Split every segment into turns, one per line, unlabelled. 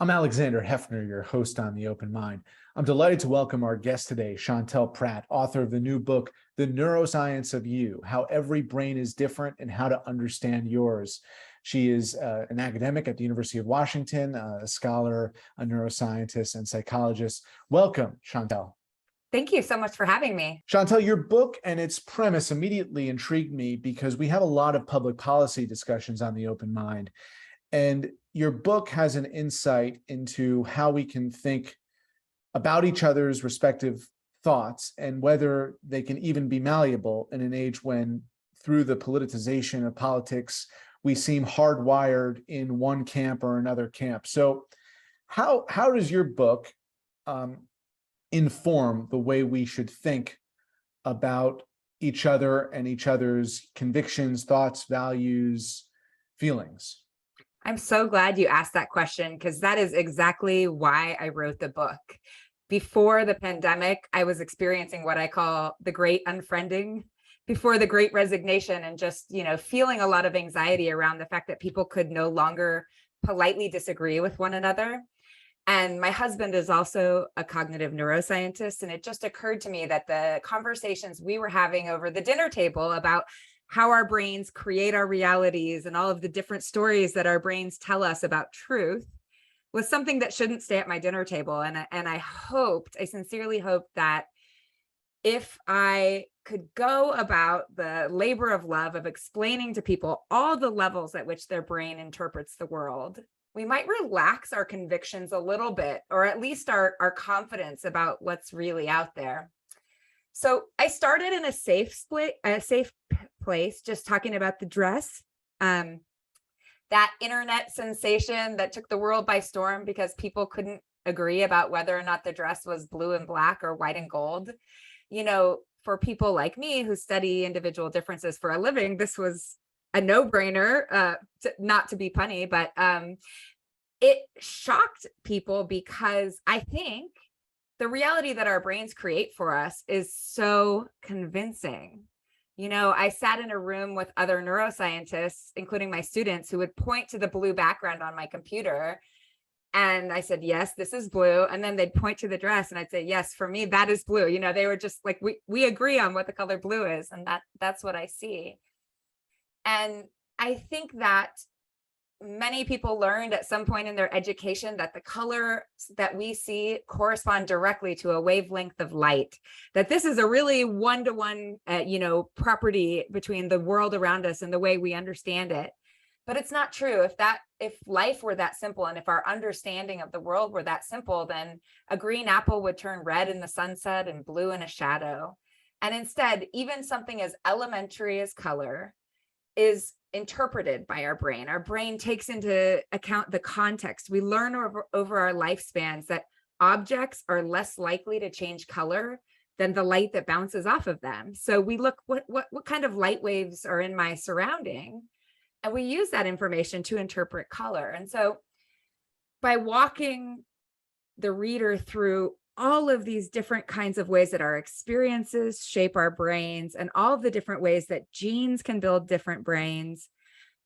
I'm Alexander Heffner, your host on The Open Mind. I'm delighted to welcome our guest today, Chantel Prat, author of the new book, The Neuroscience of You, How Every Brain is Different and How to Understand Yours. She is an academic at the University of Washington, a scholar, a neuroscientist, and psychologist. Welcome, Chantel.
Thank you so much for having me.
Chantel, your book and its premise immediately intrigued me because we have a lot of public policy discussions on The Open Mind. And your book has an insight into how we can think about each other's respective thoughts and whether they can even be malleable in an age when, through the politicization of politics, we seem hardwired in one camp or another camp. So how does your book inform the way we should think about each other and each other's convictions, thoughts, values, feelings?
I'm so glad you asked that question because that is exactly why I wrote the book. Before the pandemic, I was experiencing what I call the great unfriending, before the great resignation, and just, feeling a lot of anxiety around the fact that people could no longer politely disagree with one another. And my husband is also a cognitive neuroscientist. And it just occurred to me that the conversations we were having over the dinner table about how our brains create our realities and all of the different stories that our brains tell us about truth was something that shouldn't stay at my dinner table. And I sincerely hoped that if I could go about the labor of love of explaining to people all the levels at which their brain interprets the world, we might relax our convictions a little bit, or at least our confidence about what's really out there. So I started in a safe place, just talking about the dress, that internet sensation that took the world by storm because people couldn't agree about whether or not the dress was blue and black or white and gold. For people like me who study individual differences for a living, this was a no-brainer, not to be punny, but it shocked people because I think the reality that our brains create for us is so convincing. I sat in a room with other neuroscientists, including my students, who would point to the blue background on my computer. And I said, yes, this is blue. And then they'd point to the dress and I'd say, yes, for me, that is blue. They were just like, we agree on what the color blue is. And that's what I see. And I think that many people learned at some point in their education that the colors that we see correspond directly to a wavelength of light, that this is a really one-to-one, property between the world around us and the way we understand it. But it's not true. If life were that simple, and if our understanding of the world were that simple, then a green apple would turn red in the sunset and blue in a shadow. And instead, even something as elementary as color is interpreted by our brain. Our brain takes into account the context. We learn over our lifespans that objects are less likely to change color than the light that bounces off of them. So we look, what kind of light waves are in my surrounding? And we use that information to interpret color. And so by walking the reader through all of these different kinds of ways that our experiences shape our brains and all of the different ways that genes can build different brains,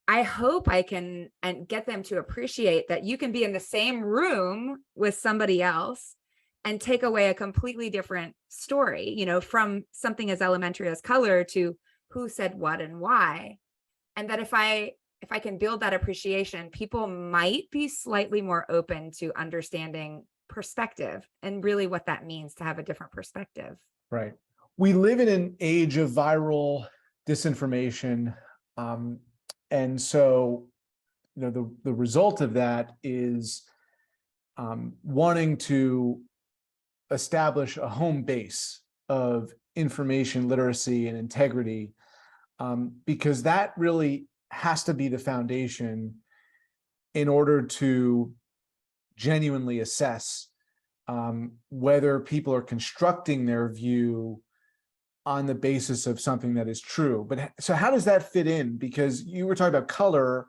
I hope I can get them to appreciate that you can be in the same room with somebody else and take away a completely different story, from something as elementary as color to who said what and why. And that if I can build that appreciation, people might be slightly more open to understanding perspective and really what that means to have a different perspective.
Right. We live in an age of viral disinformation. And so, the result of that is wanting to establish a home base of information literacy and integrity, because that really has to be the foundation in order to genuinely assess whether people are constructing their view on the basis of something that is true. But so how does that fit in? Because you were talking about color,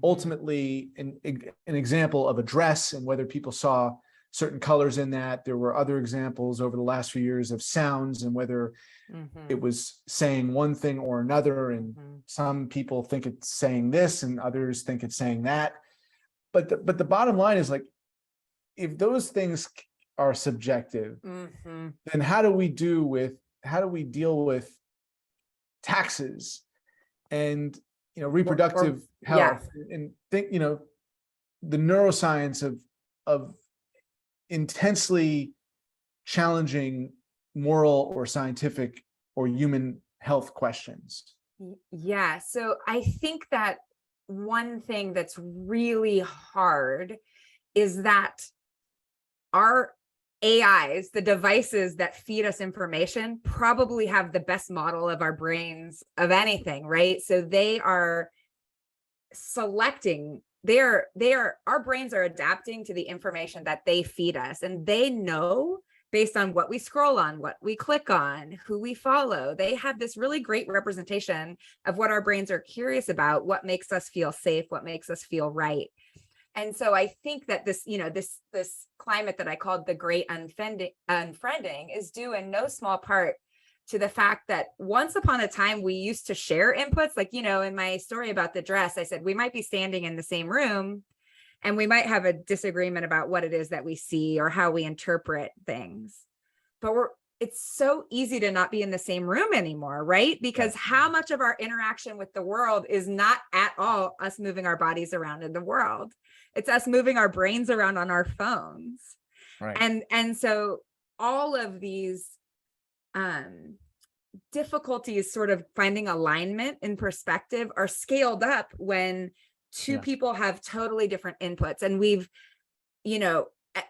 ultimately an example of a dress and whether people saw certain colors in that. There were other examples over the last few years of sounds and whether it was saying one thing or another. And some people think it's saying this and others think it's saying that. But the bottom line is, like, if those things are subjective,
Mhm.
then how do we deal with taxes and
Or
reproductive
yeah.
health and think the neuroscience of intensely challenging moral or scientific or human health questions?
Yeah. So I think that one thing that's really hard is that our AIs, the devices that feed us information, probably have the best model of our brains of anything, right? So they are selecting, our brains are adapting to the information that they feed us, and they know based on what we scroll on, what we click on, who we follow. They have this really great representation of what our brains are curious about, what makes us feel safe, what makes us feel right. And so I think that this climate that I called the great unfriending is due in no small part to the fact that once upon a time we used to share inputs. Like, in my story about the dress, I said we might be standing in the same room and we might have a disagreement about what it is that we see or how we interpret things. But it's so easy to not be in the same room anymore, right? Because how much of our interaction with the world is not at all us moving our bodies around in the world. It's us moving our brains around on our phones.
Right.
And so all of these difficulties sort of finding alignment in perspective are scaled up when two people have totally different inputs. And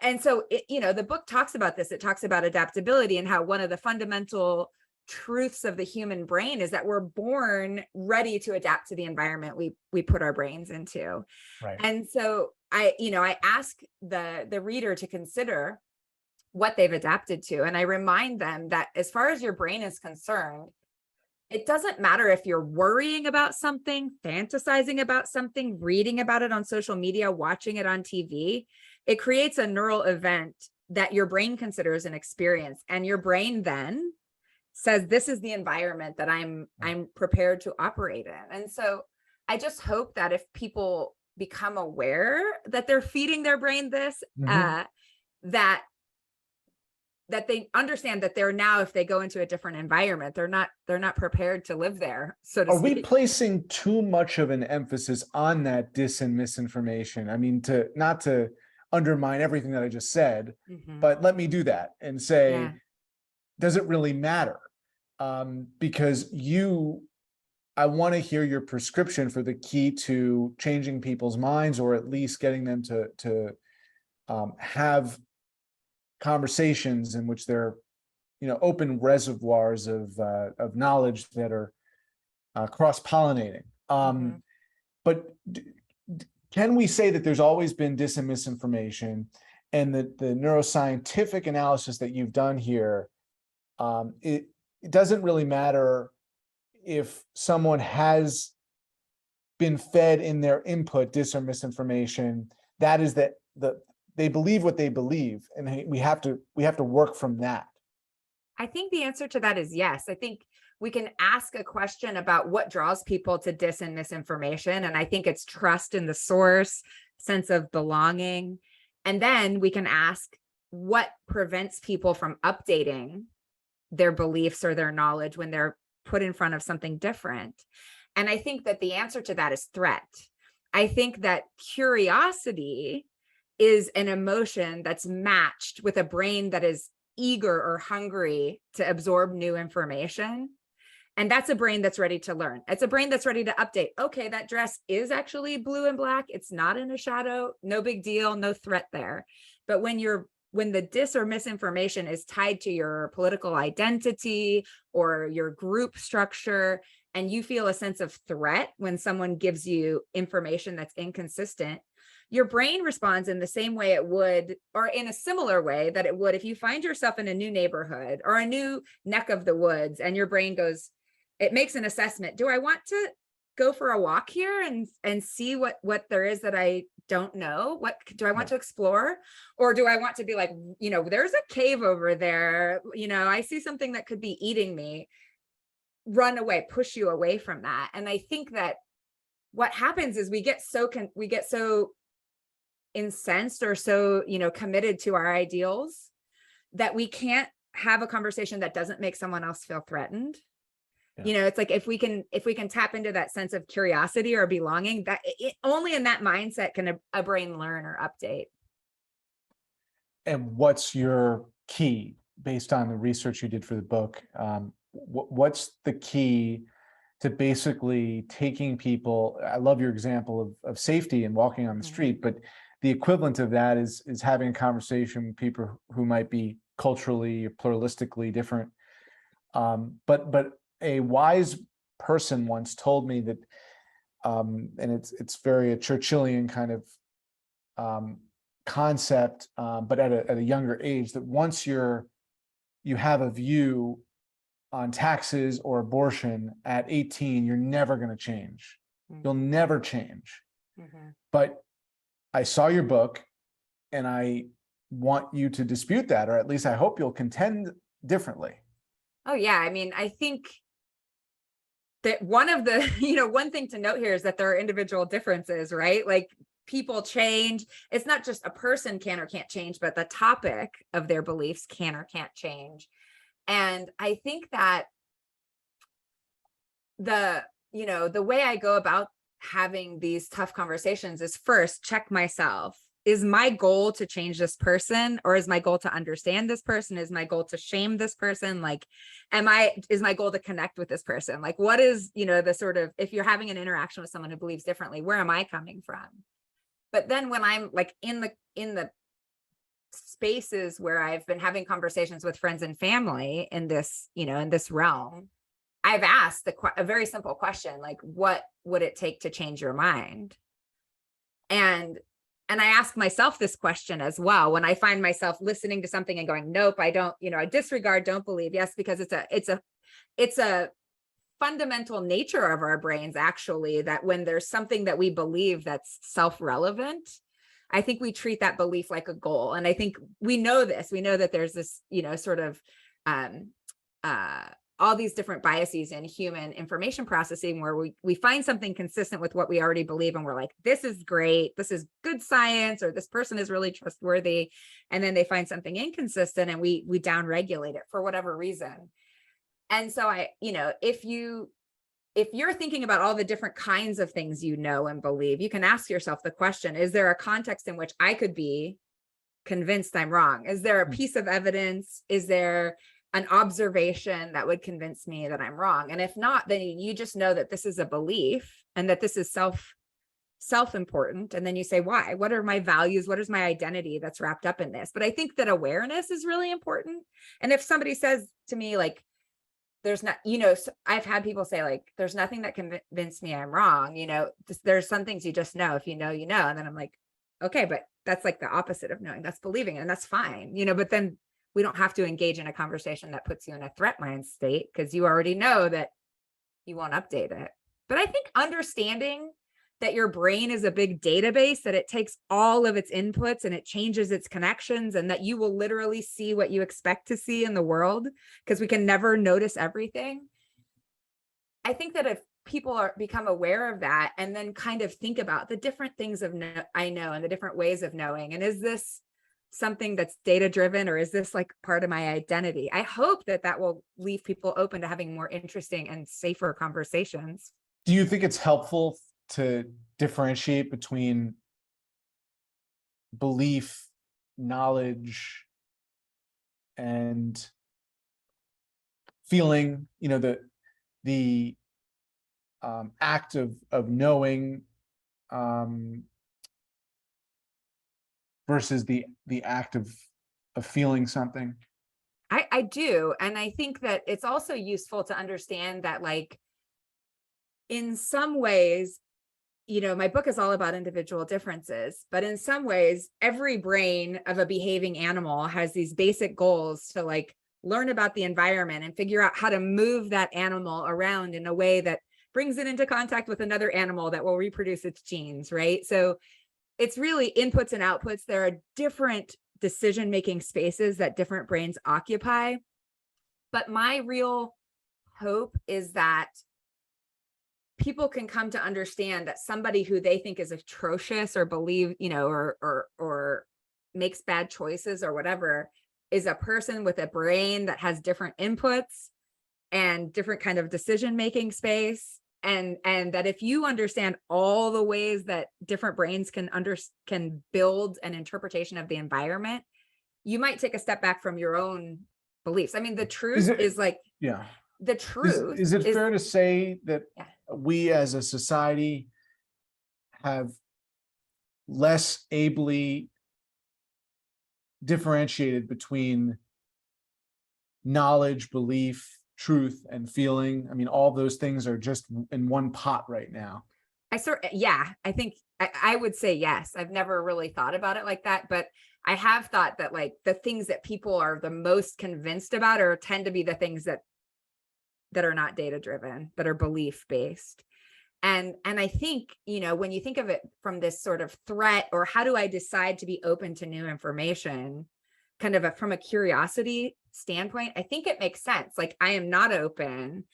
and so the book talks about this. It talks about adaptability and how one of the fundamental truths of the human brain is that we're born ready to adapt to the environment we put our brains into.
Right.
And so I ask the reader to consider what they've adapted to. And I remind them that as far as your brain is concerned, it doesn't matter if you're worrying about something, fantasizing about something, reading about it on social media, watching it on TV. It creates a neural event that your brain considers an experience. And your brain then says, this is the environment that I'm prepared to operate in. And so I just hope that if people become aware that they're feeding their brain this, that they understand that they're now, if they go into a different environment, they're not prepared to live there, so to
Are
speak.
we placing too much of an emphasis on that dis and misinformation? I mean, not to undermine everything that I just said, but let me do that and say, does it really matter? Because I want to hear your prescription for the key to changing people's minds, or at least getting them to have conversations in which they're open reservoirs of knowledge that are cross-pollinating. But can we say that there's always been dis and misinformation, and that the neuroscientific analysis that you've done here, it doesn't really matter if someone has been fed in their input dis or misinformation? That is that they believe what they believe, and we have to work from that.
I think the answer to that is yes. I think we can ask a question about what draws people to dis and misinformation. And I think it's trust in the source, sense of belonging. And then we can ask what prevents people from updating their beliefs or their knowledge when they're put in front of something different. And I think that the answer to that is threat. I think that curiosity is an emotion that's matched with a brain that is eager or hungry to absorb new information. And that's a brain that's ready to learn. It's a brain that's ready to update. Okay, that dress is actually blue and black. It's not in a shadow. No big deal. No threat there. But when the dis or misinformation is tied to your political identity or your group structure, and you feel a sense of threat when someone gives you information that's inconsistent, your brain responds in the same way it would, or in a similar way that it would if you find yourself in a new neighborhood or a new neck of the woods, and your brain it makes an assessment. Do I want to go for a walk here and see what there is that I don't know? What do I want to explore? Or do I want to be like, there's a cave over there. I see something that could be eating me. Run away, push you away from that. And I think that what happens is we get so incensed or so, committed to our ideals that we can't have a conversation that doesn't make someone else feel threatened.
Yeah.
It's like if we can tap into that sense of curiosity or belonging, that only in that mindset can a brain learn or update.
And what's your key based on the research you did for the book? What's the key to basically taking people? I love your example of safety and walking on the street, but the equivalent of that is having a conversation with people who might be culturally or pluralistically different. But a wise person once told me that, and it's very a Churchillian kind of concept, but at a younger age, that once you have a view on taxes or abortion at 18, you're never going to change. You'll never change. But I saw your book and I want you to dispute that, or at least I hope you'll contend differently.
Oh yeah. I mean, I think that one of the, one thing to note here is that there are individual differences, right? Like people change. It's not just a person can or can't change, but the topic of their beliefs can or can't change. And I think that the way I go about having these tough conversations is first check myself. Is my goal to change this person, or is my goal to understand this person? Is my goal to shame this person? Like, is my goal to connect with this person? Like, what is, the sort of, if you're having an interaction with someone who believes differently, where am I coming from? But then when I'm like in the spaces where I've been having conversations with friends and family in this, in this realm, I've asked a very simple question, like, what would it take to change your mind? And I ask myself this question as well when I find myself listening to something and going, nope, I don't, I disregard, don't believe. Yes, because it's a fundamental nature of our brains, actually, that when there's something that we believe that's self-relevant, I think we treat that belief like a goal. And I think we know that there's this, sort of all these different biases in human information processing where we find something consistent with what we already believe. And we're like, this is great. This is good science, or this person is really trustworthy. And then they find something inconsistent and we downregulate it for whatever reason. And so if you're thinking about all the different kinds of things and believe, you can ask yourself the question, is there a context in which I could be convinced I'm wrong? Is there a piece of evidence? Is there an observation that would convince me that I'm wrong? And if not, then you just know that this is a belief and that this is self-important. And then you say, why? What are my values? What is my identity that's wrapped up in this? But I think that awareness is really important. And if somebody says to me, like, there's not, I've had people say, like, there's nothing that convinced me I'm wrong. There's some things you just know. If you know, you know. And then I'm like, okay, but that's like the opposite of knowing. That's believing it, and that's fine. But then we don't have to engage in a conversation that puts you in a threat mind state, because you already know that you won't update it. But I think understanding that your brain is a big database, that it takes all of its inputs and it changes its connections, and that you will literally see what you expect to see in the world, because we can never notice everything. I think that if people become aware of that and then kind of think about the different things I know and the different ways of knowing, and is this something that's data driven, or is this like part of my identity? I hope that will leave people open to having more interesting and safer conversations.
Do you think it's helpful to differentiate between belief, knowledge, and feeling, the act of knowing, versus the act of feeling something?
I do. And I think that it's also useful to understand that, like, in some ways, my book is all about individual differences, but in some ways, every brain of a behaving animal has these basic goals to, like, learn about the environment and figure out how to move that animal around in a way that brings it into contact with another animal that will reproduce its genes, right? So it's really inputs and outputs. There are different decision-making spaces that different brains occupy. But my real hope is that people can come to understand that somebody who they think is atrocious or believe, or makes bad choices or whatever, is a person with a brain that has different inputs and different kind of decision-making space. And that if you understand all the ways that different brains can build an interpretation of the environment, you might take a step back from your own beliefs. I mean, the truth is like,
yeah.
the truth
Is it fair to say that we as a society have less ably differentiated between knowledge, belief, truth, and feeling? I mean, all those things are just in one pot right now.
I think I would say yes. I've never really thought about it like that, but I have thought that like the things that people are the most convinced about tend to be the things that are not data driven, that are belief based. And I think, when you think of it from this sort of threat, or how do I decide to be open to new information, kind of from a curiosity standpoint, I think it makes sense. Like, I am not open.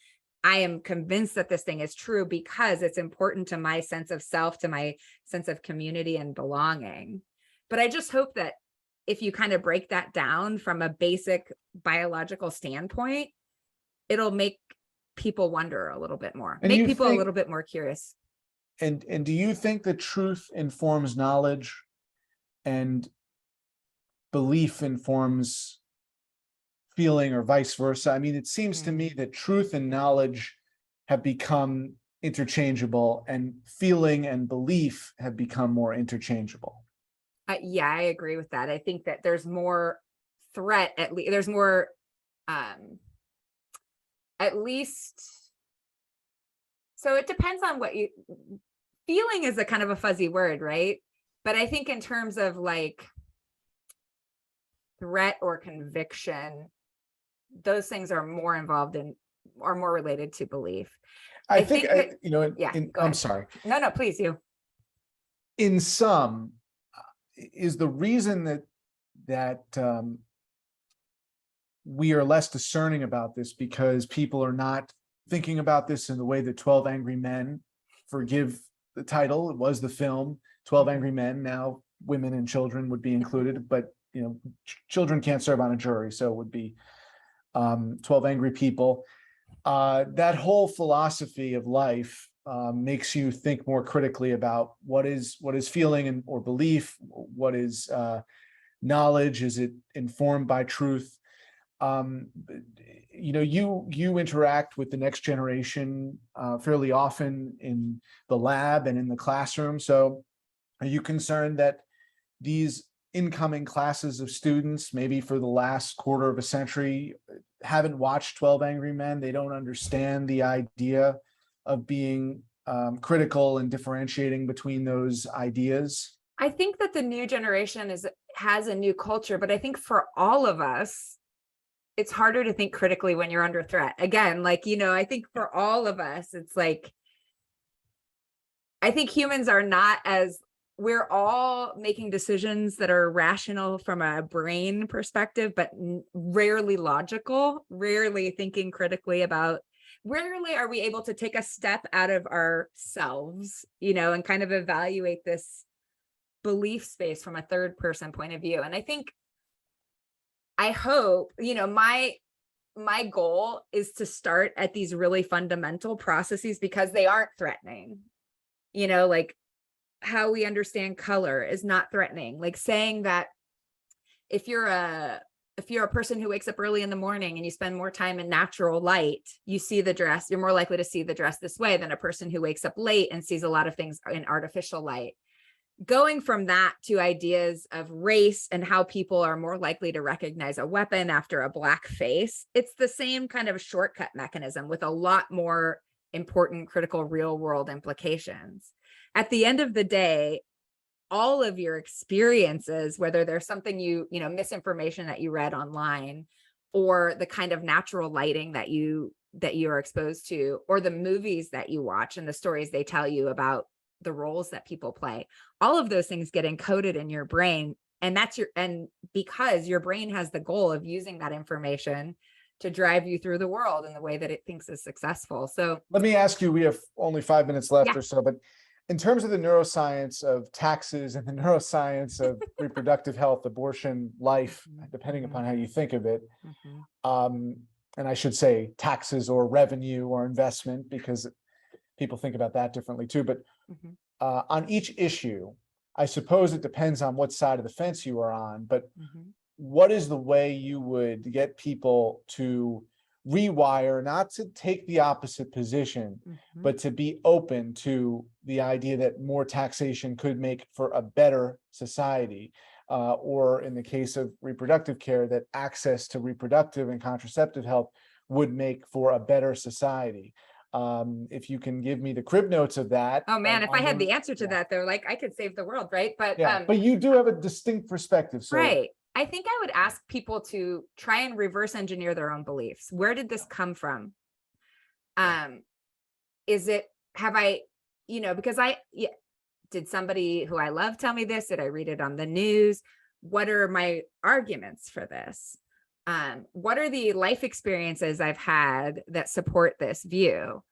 I am convinced that this thing is true because it's important to my sense of self, to my sense of community and belonging. But I just hope that if you kind of break that down from a basic biological standpoint, it'll make people wonder a little bit more, make people a little bit more curious.
And do you think that truth informs knowledge and belief informs feeling, or vice versa? I mean, it seems to me that truth and knowledge have become interchangeable, and feeling and belief have become more interchangeable.
Yeah, I agree with that. I think that there's more threat, there's more, at least, so it depends on what feeling is a kind of a fuzzy word, right? But I think in terms of like threat or conviction, those things are more involved in, are more related to belief.
I think I'm sorry.
No, please, you.
In some, is the reason that we are less discerning about this because people are not thinking about this in the way that 12 Angry Men, forgive the title, it was the film 12 Angry Men, now women and children would be included, but children can't serve on a jury, so it would be 12 Angry People. That whole philosophy of life makes you think more critically about what is feeling or belief, what is knowledge, is it informed by truth? You interact with the next generation fairly often in the lab and in the classroom. So are you concerned that these incoming classes of students, maybe for the last quarter of a century, haven't watched 12 Angry Men? They don't understand the idea of being critical and differentiating between those ideas?
I think that the new generation has a new culture, but I think for all of us, it's harder to think critically when you're under threat. Again, I think for all of us, it's like, I think humans are not we're all making decisions that are rational from a brain perspective, but rarely logical, rarely thinking critically about, rarely are we able to take a step out of ourselves, and kind of evaluate this belief space from a third person point of view. And I hope, my goal is to start at these really fundamental processes because they aren't threatening, like how we understand color is not threatening. Like saying that if you're a person who wakes up early in the morning and you spend more time in natural light, you see the dress, you're more likely to see the dress this way than a person who wakes up late and sees a lot of things in artificial light. Going from that to ideas of race and how people are more likely to recognize a weapon after a black face, it's the same kind of shortcut mechanism with a lot more important, critical, real world implications. At the end of the day, all of your experiences, whether there's something misinformation that you read online, or the kind of natural lighting that you are exposed to, or the movies that you watch and the stories they tell you about the roles that people play, all of those things get encoded in your brain. And because your brain has the goal of using that information to drive you through the world in the way that it thinks is successful. So
Let me ask you, we have only 5 minutes left
Yeah.
or so, but in terms of the neuroscience of taxes and the neuroscience of reproductive health, abortion, life, depending upon how you think of it, and I should say taxes or revenue or investment, because people think about that differently too. But on each issue, I suppose it depends on what side of the fence you are on, but what is the way you would get people to rewire, not to take the opposite position, but to be open to the idea that more taxation could make for a better society? Or in the case of reproductive care, that access to reproductive and contraceptive health would make for a better society. If you can give me the crib notes of that.
Oh man, if I had the answer to
yeah.
that, though, like I could save the world, right? But
Yeah, but you do have a distinct perspective. So
right. I think I would ask people to try and reverse engineer their own beliefs. Where did this come from? Is it, have I, because did somebody who I love tell me this? Did I read it on the news? What are my arguments for this? What are the life experiences I've had that support this view?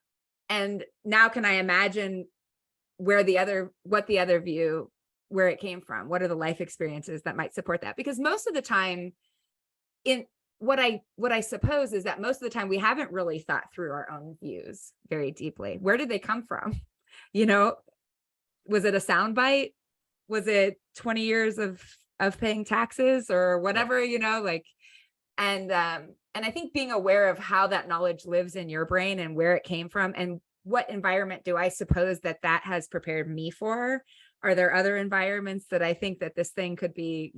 And now can I imagine what the other view, where it came from? What are the life experiences that might support that? Because most of the time, in what I suppose is that most of the time we haven't really thought through our own views very deeply. Where did they come from? Was it a soundbite? Was it 20 years of paying taxes or whatever, and I think being aware of how that knowledge lives in your brain and where it came from and what environment do I suppose that has prepared me for? Are there other environments that I think that this thing could be,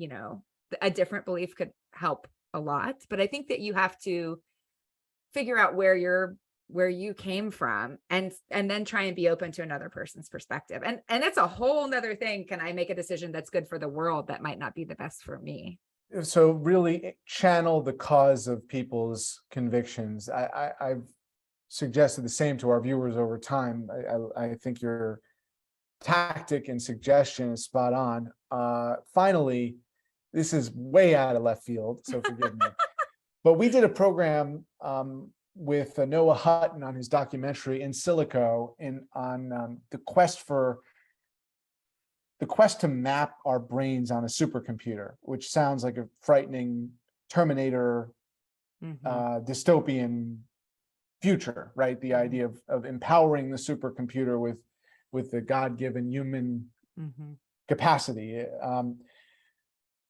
a different belief could help a lot? But I think that you have to figure out where you came from and then try and be open to another person's perspective. And that's a whole nother thing. Can I make a decision that's good for the world that might not be the best for me?
So really channel the cause of people's convictions. I've suggested the same to our viewers over time. I think your tactic and suggestion is spot on. Finally, this is way out of left field, so forgive me. But we did a program with Noah Hutton on his documentary In Silico on the quest to map our brains on a supercomputer, which sounds like a frightening Terminator dystopian future, right? The idea of empowering the supercomputer with the God-given human capacity.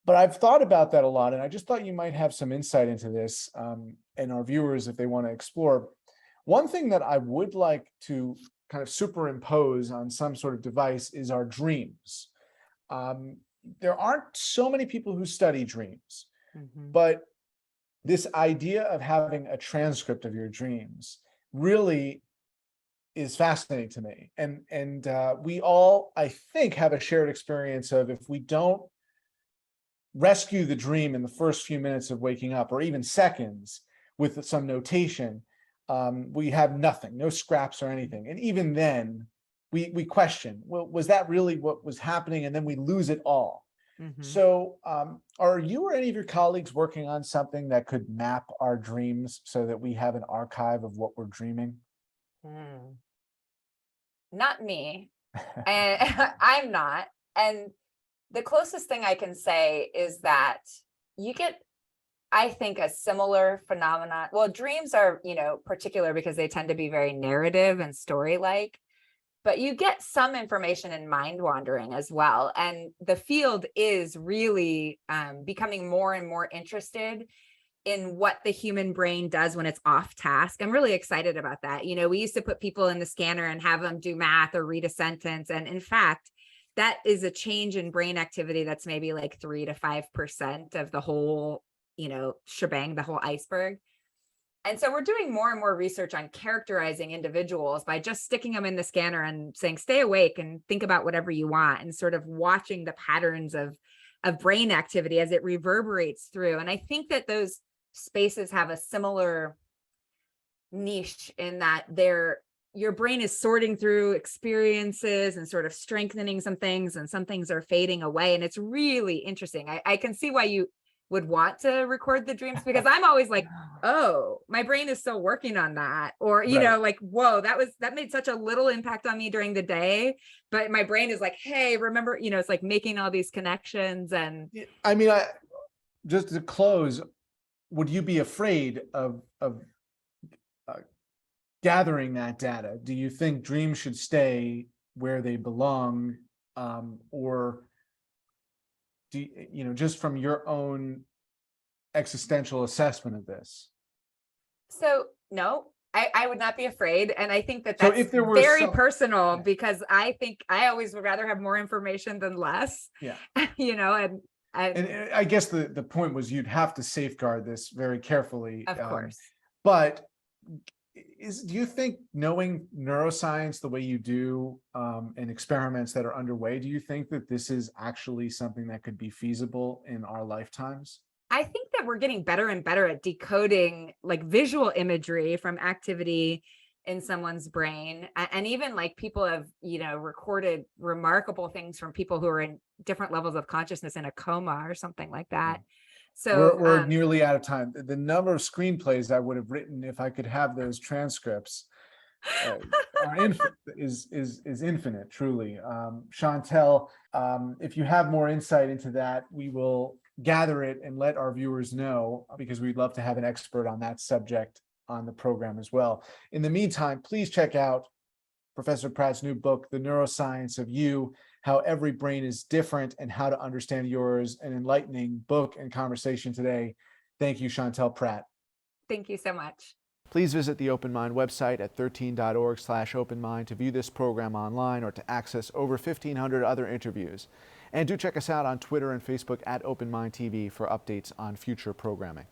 But I've thought about that a lot, and I just thought you might have some insight into this, and our viewers, if they want to explore. One thing that I would like to kind of superimpose on some sort of device is our dreams. There aren't so many people who study dreams, but this idea of having a transcript of your dreams really is fascinating to me. And we all, I think, have a shared experience of, if we don't rescue the dream in the first few minutes of waking up, or even seconds, with some notation, we have nothing, no scraps or anything. And even then, we question, well, was that really what was happening? And then we lose it all. So are you or any of your colleagues working on something that could map our dreams so that we have an archive of what we're dreaming?
Not me. I'm not. And the closest thing I can say is that you get, I think, a similar phenomenon. Well, dreams are, particular because they tend to be very narrative and story-like, but you get some information in mind wandering as well. And the field is really becoming more and more interested in what the human brain does when it's off task. I'm really excited about that. We used to put people in the scanner and have them do math or read a sentence. And in fact, that is a change in brain activity that's maybe like 3 to 5% of the whole, shebang, the whole iceberg. And so we're doing more and more research on characterizing individuals by just sticking them in the scanner and saying, stay awake and think about whatever you want, and sort of watching the patterns of brain activity as it reverberates through. And I think that those spaces have a similar niche in that your brain is sorting through experiences and sort of strengthening some things, and some things are fading away. And it's really interesting. I can see why you would want to record the dreams, because I'm always like, oh, my brain is still working on that. Or, you know, like, whoa, that made such a little impact on me during the day. But my brain is like, hey, remember, you know, it's like making all these connections. And
I mean, just to close, would you be afraid of gathering that data? Do you think dreams should stay where they belong, or do you know, just from your own existential assessment of this?
so, no, I would not be afraid. And I think that
So
that's
if there were
very
some-
personal,
Yeah.
because I think I always would rather have more information than less,
Yeah.
you know, and
I guess the point was you'd have to safeguard this very carefully.
of course.
But do you think, knowing neuroscience the way you do, and experiments that are underway, do you think that this is actually something that could be feasible in our lifetimes?
I think that we're getting better and better at decoding like visual imagery from activity in someone's brain. And even like people have, you know, recorded remarkable things from people who are in different levels of consciousness in a coma or something like that. So
We're nearly out of time. The number of screenplays I would have written if I could have those transcripts is infinite, truly. Chantel, if you have more insight into that, we will gather it and let our viewers know, because we'd love to have an expert on that subject on the program as well. In the meantime, please check out Professor Pratt's new book, The Neuroscience of You: How Every Brain is Different and How to Understand Yours. An enlightening book and conversation today. Thank you, Chantel Prat.
thank you so much.
Please visit the Open Mind website at 13.org/openmind to view this program online or to access over 1,500 other interviews. And do check us out on Twitter and Facebook at Open Mind TV for updates on future programming.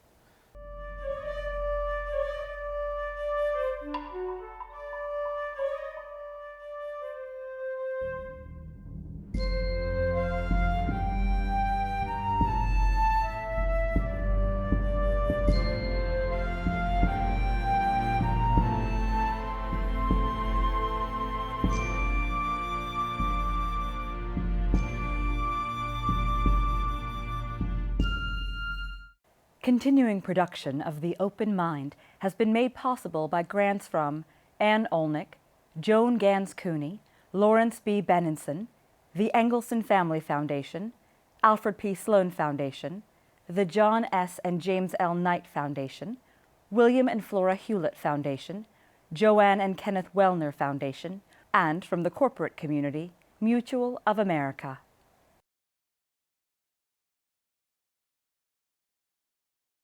Continuing production of The Open Mind has been made possible by grants from Ann Olnick, Joan Gans Cooney, Lawrence B. Benenson, the Engelson Family Foundation, Alfred P. Sloan Foundation, the John S. and James L. Knight Foundation, William and Flora Hewlett Foundation, Joanne and Kenneth Wellner Foundation, and from the corporate community, Mutual of America.